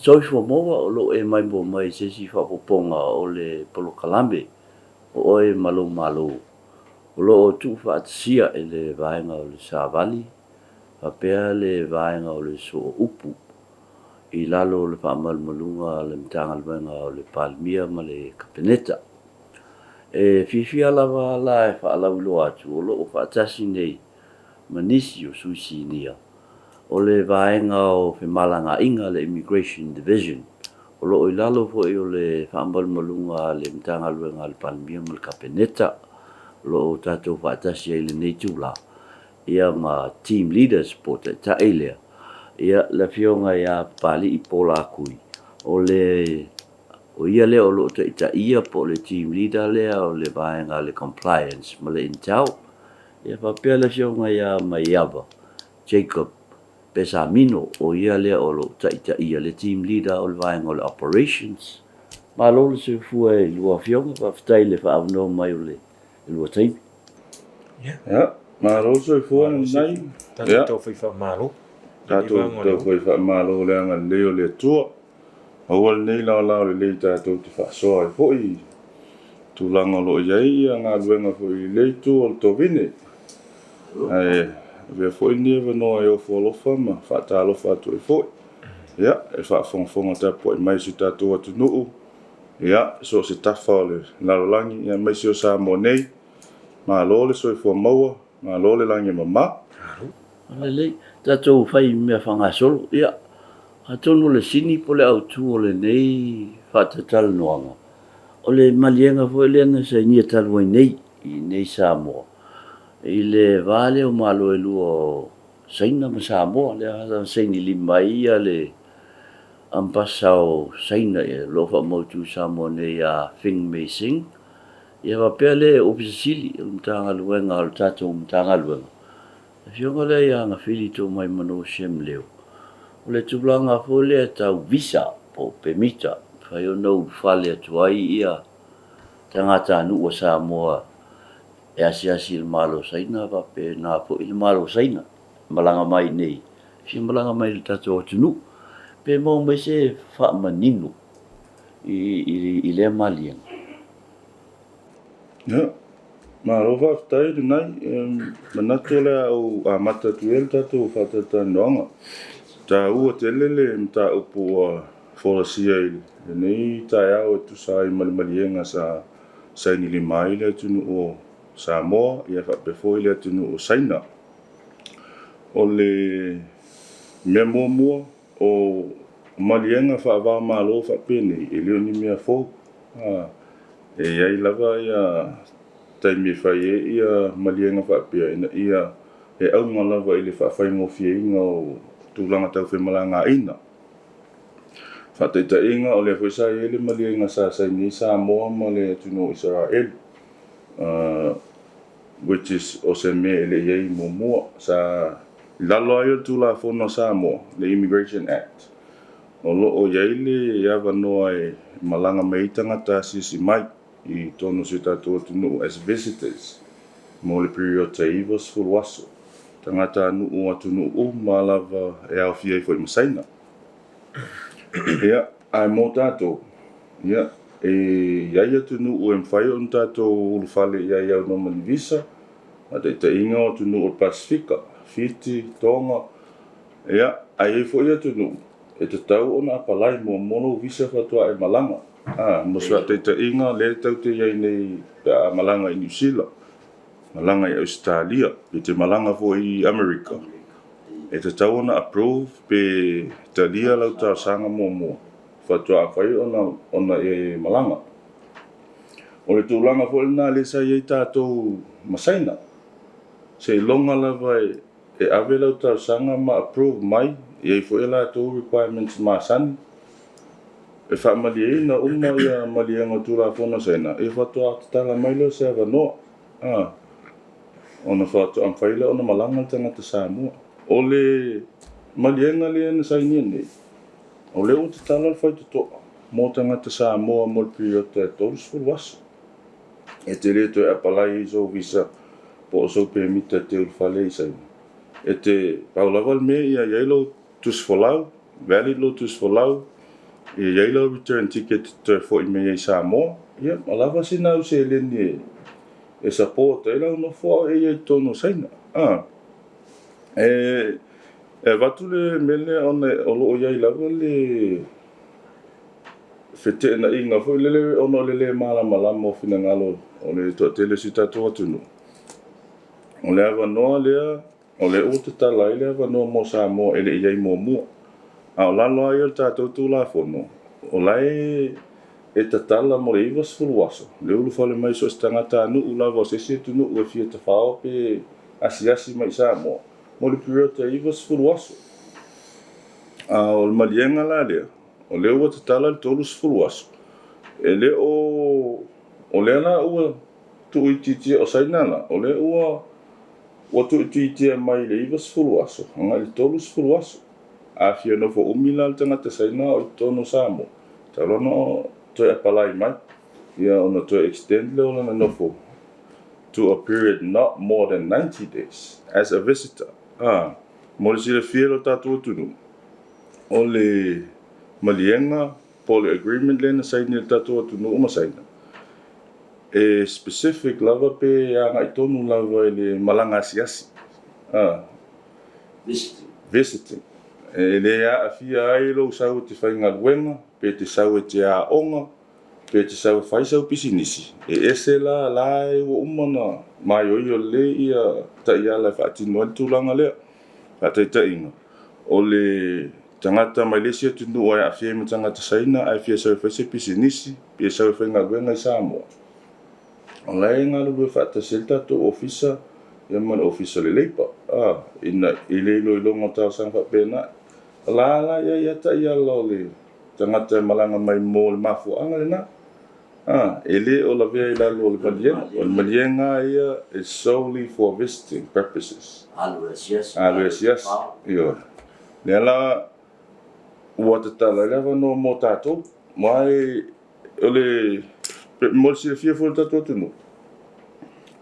Soifua moa o lo e mai mo mai se si whapoponga o le polo kalambe o e malo malo. O lo o tu whaatisia e le vaenga o le Savali, whapea le vaenga o le so upu, i lalo o le whaamalmalunga le mtanga luenga o le palmia ma le kapeneta. E whiwhia lava la e whaalawilo atu o lo o whaatasi nei manisi o suisi nia. O le vaenga o Whemalanga Inga le Immigration Division. O lo i lalo fo i o le whaambalmalunga le mtanga luenga le palmia ma le kapeneta. Lo o tatou whaatasi ai le nei tūla. Ia ma team leaders po te taelea. Ia la fionga ia pali i pola akui. O ia leo lo te ita ia po le team leader lea o le vaenga le compliance ma le intau. Ia whapea la fionga ia mai iava. Jacob Pesamino o ia lea o lo taita ia le team leader o le vaenga o le operations. Ma lo le se fua e lua fionga pa whtai le whaavno mai o le lua taimi. Ja, ma lo se fua nei. Tātou tau whaiwha mālo. Tātou tau whaiwha mālo le anga leo le tua. Aua nei lao lao le lei tātou te whaasoa e fwoi. Tūlanga lo iai ngā luenga fwoi lei tu o le tovine. Vea fwoi newa noa e o fwalofa ma whaatalofa atu e fwoi. Ia, e whaafonga tapo e maisi tātou atu nuu. Ia, so se tafa o le lalolangi. Ia maisi o Samoa nei. Ma lo le soi fua maua. Ma lo le langi mama. Lei, tātou whai mea whangasolo. Ia, atonu le sini po le autu o le nei whaatatal noanga. O le malienga fwoi leanga sa nia talwai nei, i nei Samoa. I le vale o malo e lua o saina ma Samoa, le hata saini lima ia le ampasa o saina e lofa mautu Samoa nei a Fing Mei Sing. Ia wapea le ofisili, mtanga luenga, o tatou mtanga luenga. Fionga le ia nga whilito mai mano siem leo. O le tūlanga fo le tau visa po pemita, whai o nau whale atuai ia tangata anu o Samoa. E asi il malo saina vape na po il malo saina malanga mai nei si malanga mai le tatou tunu pe mo mai se fa manino i le malien Ja, ma lo va ftai nai manato le au a mata tuel tatou fatata nonga. Ta ua te lele mta upu folasia i nei ta au tu sai malmalienga sa ni limai le tunu o Samoa ia whapefoi lea tunu o Saina. O le mea mua o malienga whaavā mālo whapene e leo ni mea fōu. E iai lava ia taimi whai e ia malienga whapea ina ia e aunga lava i le whawhaingo whieinga o tūlanga tau whemalanga ina. Whateita inga o le whaisai e le malienga sa Saini Samoa ma le tunu o Israel. Which is o se me ele iei mua sa lalo ai tu la fono Samoa le Immigration Act o lo o iei le ia vanoa e malanga mai tangata sisi mai i tonu se tatou tunu as visitors mo le period taivos fulwaso tangata anu o tunu o malava e au fiei foi masaina ia ai mo tatou ia e ia tunu o mfai on tatou ulfale ia no manivisa ate te inga o tunu o Pasifika Fiti Tonga ia ai fo ia tunu e te tau ona apalai mo mono visa fatua e malanga mo sa te inga le tau te ia nei malanga i New Zealand malanga i Australia e te malanga fo i America e te tau ona approve pe te lia lau tau sanga mo fatua fai ona e malanga o le tūlanga fo na le sa i tātou masaina se longa lava e ave lau tau sanga ma approve mai e fo e la tō requirements ma san e wha mali e na uma ia mali anga tūla fona saina e fatua tala mai lo se ava noa ona fatua am whaila ona malanga tangata Samoa o le mali anga le ana saini nei o le o te tala whai te toa mo tangata Samoa mo le periota e tolu sefulu aso. E te le toe apalai i so visa po o so permita te ulfale i saina. E te paulava le mea ia iai lo tusfolau, valid lo tusfolau, ia iai lo return ticket te fo i mea i Samoa. Ia, malava sina au se leni e support e lau no fo e iai tono saina. E watu le mele o loo iai lava le fete na inga fo lele ono lele malama o fina ngalo o le to tele sita to atunu. O le ava noa lea o le o te tala le ava noa mo Samoa ele iai mo mua. A o lalo ai o tatou tula fono. O lai e tatala mo le iwa sefulu aso. Le ulu fale mai so tangata anu ulawa sesi tunu ua fia te whao pe asi mai Samoa. Mo le periota iwa sefulu aso. O le malienga la lea. O le ua tatala le tolu sefulu aso. E le o le ana ua tu ititia o sainana. O le ua tu ititia mai le iwa sefulu aso. Anga le tolu sefulu aso. A fia no fo umila le tangata saina o i tono Samoa. Talono toi apalai mai. Ia ona toi extend le ona nofo to a period not more than 90 days as a visitor. Mo le sila fia lo tatu tunu. O le malienga po le agreement le na saini le tatu tunu uma saina. E specific lava pe a ngai tonu lava le malanga asiasi. Visiting. E le a fia ai lo sau te whainga luenga, pe te sau e te a onga, pe te sau e whaisau pisinisi. E ese la e wa umana mai o le ia ta ia la whaatino al tūlanga lea. Whaatai inga. O le tangata Malaysia tunu o a fia me tangata saina, a fia sau e whaise pisinisi, pe sau e whainga luenga i Samoa. O lai ngā lua whaatasel tato ofisa, ia man ofisa le leipa. Ina i leilo i longa tau sang whapena. La ia ta ia lo le tangata malanga mai mo le mafuanga le na. Ele o la vea i lalo le malienga. O le malienga ia is solely for visiting purposes. Aluesias. Ia. Le ala ua te tala lewa no mo tatou. Mai o le mo si le fia fulu tatou tunu.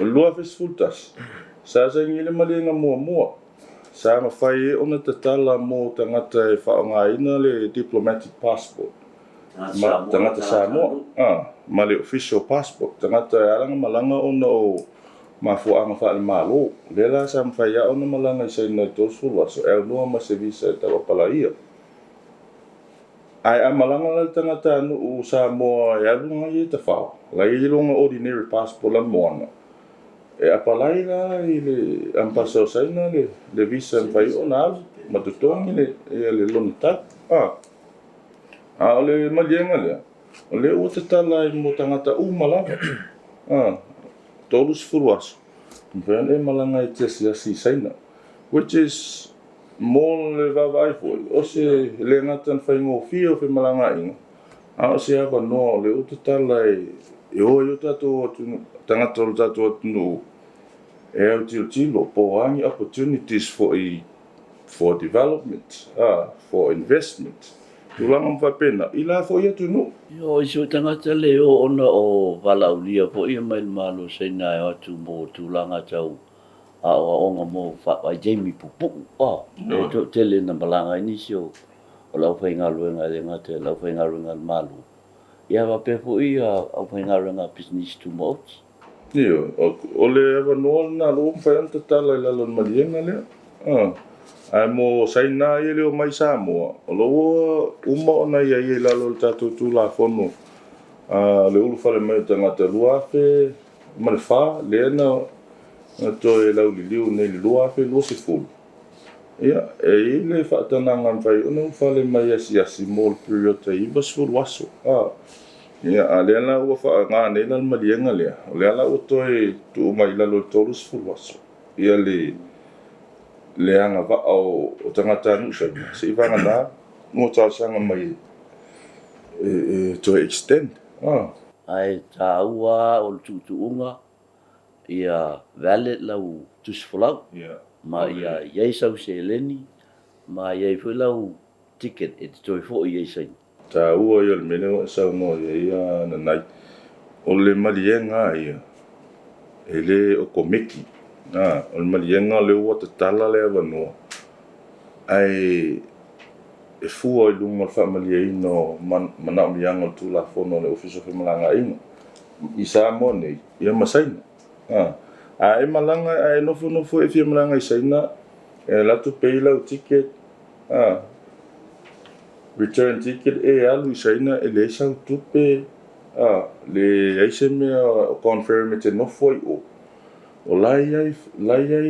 O lua fes fultas. Sa ingi le malienga mua. Sa mawhai e ona te tala mo tangata e whaongaina le diplomatic passport. Tangata Samoa. Ma le official passport. Tangata e alanga malanga ona o mafuanga wha le malo. Lela sa mawhai a ona malanga i saina i tosfulu aso. E unua ma se visa e tawa pala ia. Ai a malanga le tangata anu u Samoa e alunga i te whao. La i longa ordinary passport la moana. E apalai la i le ampasau saina le visa mwhai o na alu matutongi le lona tak. O le malienga lea. O le ua te tala i mo tangata malanga. Tolu sefulu aso. Mwhai e malanga i te siasi saina. Which is more le vavai foi. O se le ngatan whai ngō fia o whi malanga inga. O se awa noa le ua te tala i o tato tangata o tato atunu e au tilo po angi opportunities for development, for investment. Tulanga mwhapena, i la fo ia tunu. Yo, iso tangata leo ona o walaulia po ia mai malo saina e atu mo tulanga tau a o onga mo whai Jamie Pupu. E to tele na malanga inisio o lau whainga ruenga le ngate, lau whainga ruenga le malo. Ia wa pepo ia au whainga ruenga business to mots. Ia, o le ewa noa na lo mwhai anta tala i lalon malienga lea. Ai mo saina i leo mai Samoa. O lo uma ona ia i lalo le tatou tūla fono. Le ulu whale mai tangata luafe, mare wha, lea na toi lau li liu nei li luafe, lua se fulu. Ia, i le whaatananga mwhai, ona whale mai asi mo le periota i wasfulu aso. Ia, lea la ua wha ngā nei lal malienga lea. Lea la ua toi tu umai lalo le tolu sefulu aso. Ia le anga wa o tangata nusha. Se iwanga nā, ngō tāsanga mai to extend. Ai tā ua o le tuutuunga ia valid lau tusfulau. Ma ia iei sau se leni, ma iei fui lau ticket e te toi fo iei sain. ta ua ia le mene o sa no ia na nai o le malienga ia e le o komeki o le malienga le ua te tala le avanoa ai e fua i lunga fa maliena mana mianga tu la fono le office of malanga inga i sa mo nei ia masaina e malanga e no fo e fia malanga i saina e la tu pay la ticket return ticket e alu i saina e le sa tu pe le aise me confirm te no foi o lai ai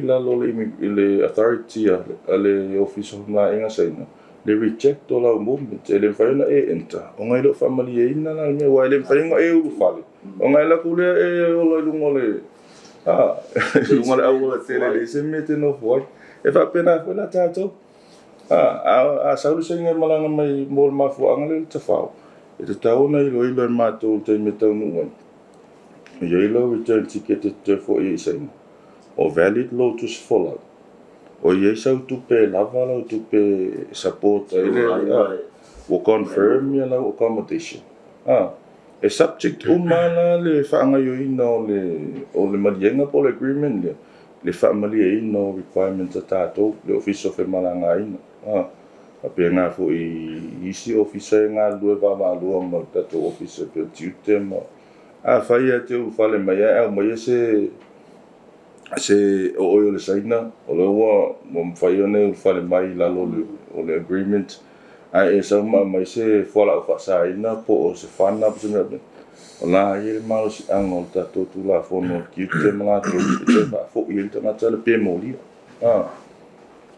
la lo le authority le office of malanga saina le reject all our movement e le whaina e enta o ngai lo family e ina na me wa le whainga e u fale o ngai la kule e o lo lungo le lungo le au le tele le se mete no foi e fa pena foi la tato saulu se ngai malanga mai mol mafu anga le te fao e te tau na ilo mato te me tau nuan e ilo return ticket te fo e saina o valid lotus follow o ye sa tupe lava la tupe support ile o confirm ya la accommodation e subject umana le fanga yo ino le malienga po le agreement le family ino requirements tato le office of malanga ino ape nga fo i si officer nga lu va lu mo tato officer pe tutem fa ya te u fale mai mai se o le saina o le wa mo fai ona fale mai la lo o le agreement e sa mai se fola fa saina po o se fana po se o la ye mal si angol ta to tu la fono ki te mala to te fa fo i te na tele pe mo li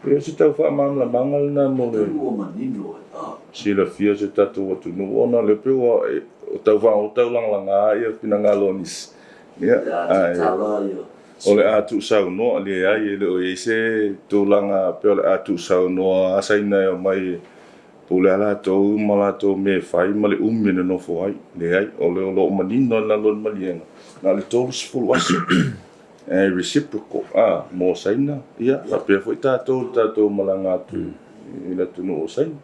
e se tau fa mam la mangal na mo le si la fia se tatu o tu no ona le pe o tau fa o tau lang ia pinanga lonis o le atu sau no le ai le o ese tulanga pe le atu sau no asaina mai o le ala to mala to me fai male umine no foi le ai o le lo manino na lo malienga na le tos full was reciprocal mo saina ia pe foi tato malanga tu ila tu no saina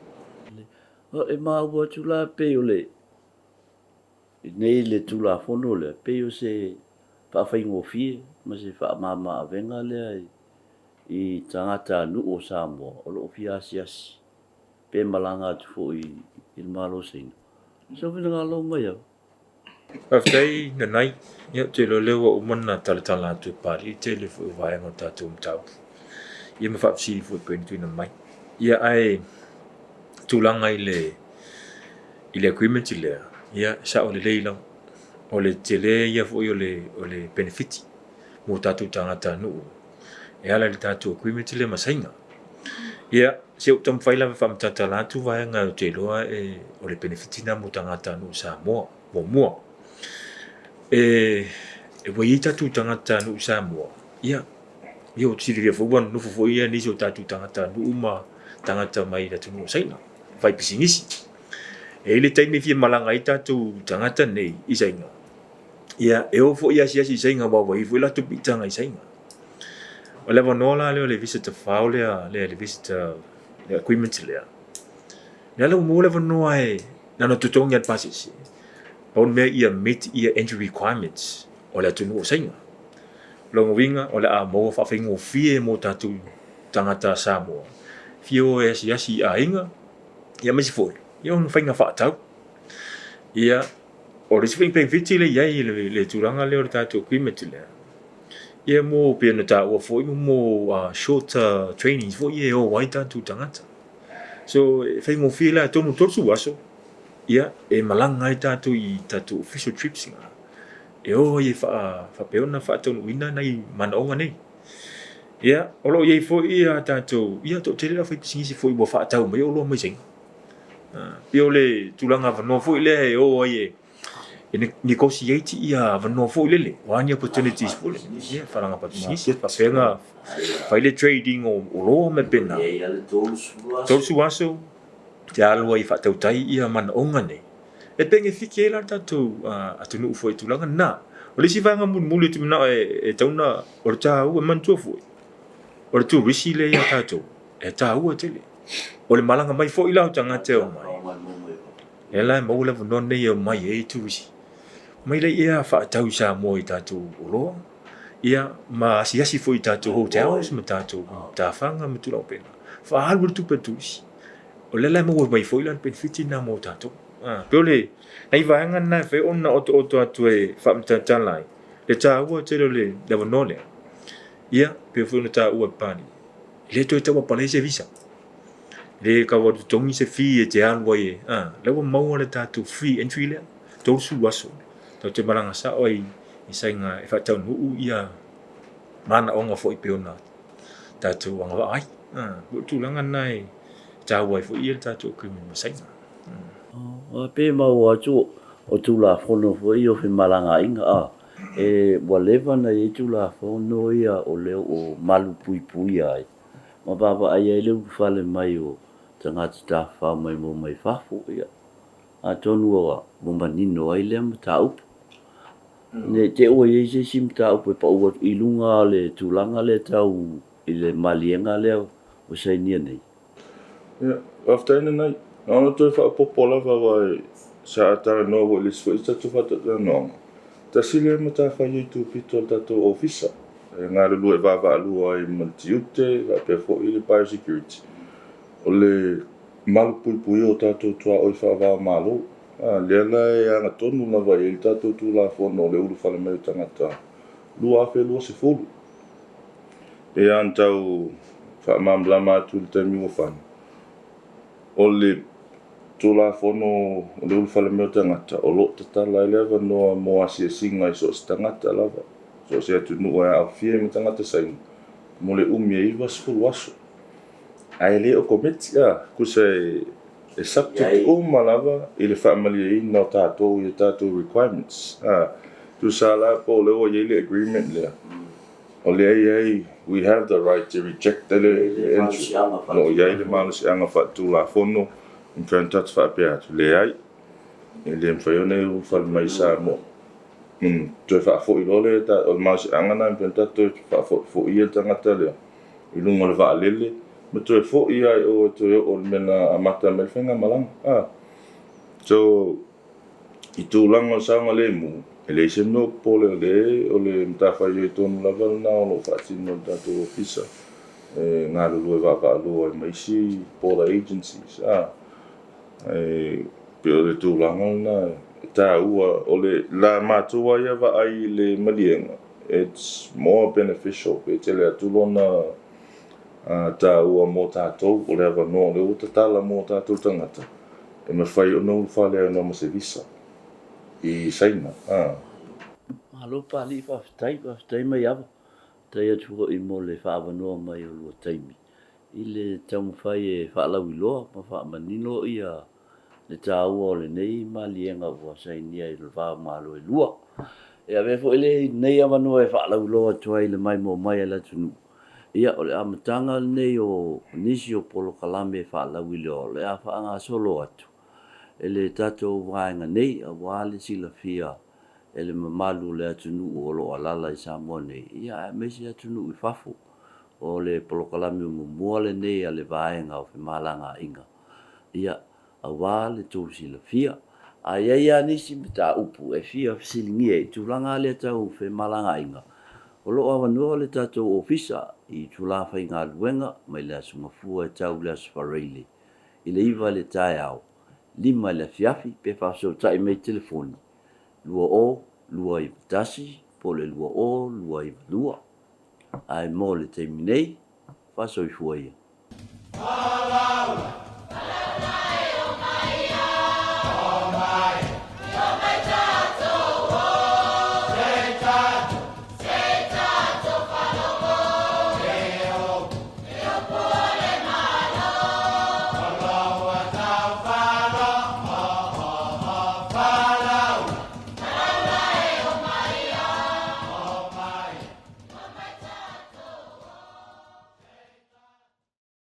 o e ma wa tula pe o le nei le tula fono le pe o se fa fai ngo fi ma se fa mama venga le i tangata nu o Samoa o lo fiasiasi pe malanga tu fo i malo sing so vina ngalo mai au Aftai na nai ia te lo lewa o mana tala tu pari te le fu vai ngo tatu mtau ia me fa si fu pentu na mai ia ai tulanga ile agreement ile ia sa o le leila o le tele ia fu o le benefit mo tatu tangata nu e ala le tatu agreement le masainga ia se o tam faila fa mtata la tu vai nga te loa o le benefit na mo tangata nu sa mo e wai tatu tangata nu sa mo ia o tiri fu wan nu fu ia ni so tatu tangata nu ma tangata mai da tu nu saina vai pisingisi e le taimi fi malanga i tatu tangata nei isainga ia e o fo ia sia isainga wa wai fu la tu pitanga isainga o le vanola le visitor file le visitor le agreement le lo mo le vanoa na no tutonga pasisi on me ia meet ia entry requirements o le tunu sainga lo winga o le a mo fa fingo fie mo tatu tangata Samoa fio sia inga ia mesi fo ia no finga fa tau ia o le swing play vitile ia le turanga le o tatu agreement le ia mo pe no ta o fo mo short training fo ia o wai tatu tangata so fingo fie la tonu torsu waso ia e malanga i tatu official trips nga e o ye fa peona fa tonu ina nai manonga nei ia o lo ye fo ia tatu ia to tele fa pisingisi fo bo fa tau mai o lo mai sing pio le tulanga va no fo ile o ye negotiate ia va no fo ile one opportunities fo le ia fa nga pa pisingisi fa penga fa ile trading o lo me pena tolu waso te alua i whatautai ia mana onga nei. E penge whike e la tatu atunu ufo i tulanga na. O lisi vanga muli tu mina e tauna o le tāu e mantua fo. O le tu risi le ia tatu e tāu a tele. O le malanga mai fo i lau tangate o mai. la mo le no ne yo mai e tu si mai le ia fa tau sa mo i tatu olo ia ma si foi tatu hotels ma tatu ta fanga ma tu lo pena fa hal tu petus o le mo mai foi lan pen fitina mo tatu pe le ai va nga na fe ona oto atu e fa mta tanlai le ta wo te le no le ia pe fu na ta u pani le to ta pa le se visa le ka wa tongi se fi e te an wo e le wo mo le tatu free entry le to su waso to te maranga sa oi i sainga e fa tau nu ia mana onga fo i peona tatu anga ai tu langa nai ta wai fo i tatu krimen sainga pe ma wa tu o tu la fono fo i o fe malanga inga e wa leva na i tu la fono ia o le o malu pui pui ai ma baba ai le fale mai o tanga ta fa mai mo mai fa fo ia a tonu o mo manino ai le ta up ne te o ye se sim ta up pa o i lunga le tulanga le tau i le malienga le o sai ni nei ya after na no to fa popola va vai sa ta no wo le sfo sta tu fa ta no ta sile mo ta fa ye tu pito ta to officer nga le lu va lu ai montiute va pe fo i le par security o le mal pulpui o ta to tua o fa va malo le la ya na tonu na va i ta to tu la fo no le u fa le me tanga ta lu a fe lu se fo e an tau fa mam la ma tu le temi mo fa o le tu la fo no le u fa le me tanga ta o lo ta la le va no mo asi singa i so tanga ta la va so se tu no a fie me tanga ta sai mo le u mi i va sfo waso ai le o kometia ku se e subject o malava i le family no tato i tato requirements tu sala po le o le agreement le o le ai we have the right to reject the entry no ia le malus anga fa tu la fono in contact fa pe le ai le mfaione u fa mai sa mo tu fa fo i le ta o mas anga na in contact fa fo i tanga tele i lungo le va lele ma tu fo i ai o tu o mena amata me fenga malang so i tu lango sanga le mu ele se no pole le o le mta fa yo ton la val na o fa tin no da to officer nga lu va lu mai si por agencies pe o le tu lango na ta o le la ma tu wa ya va ai le malienga it's more beneficial pe te le tu lona ta ua mo tātou o le awa no le uta tala mo tātou tangata e me whai o nou whale no ma se visa i saina alo pali whaftai mai awa tai atu i mo le whaawa noa mai o lua taimi i le tamu whai e whaalau i loa ma wha manino ia le tā ua o le nei ma lienga ua sainia i le wha malo e lua e ave fo ele nei awa noa e whaalau i loa tuai le mai mo mai ala tunu ia o le amatanga nei o nisi o polo kalame whaalau i leo le a whaanga solo atu e le tatou waenga nei a wale sila fia e le mamalu le atunu o lo alala i Samoa nei ia mesi atunu i fafu o le polo kalame o mua le nei a le vaenga o fe malanga inga ia a wale tau sila fia a ia nisi mita upu e fia silingi e tulanga le tau fe malanga inga o lo awa noa le tatou ofisa i tula whai ngā luenga mai le asunga fua e tau le asfareile. I le iwa le tae au, lima le fiafi pe whasau tai mei telefoni. Lua o, lua i vatasi, po le lua o, lua i lua. Ai mo le teiminei, whasau i fua ia.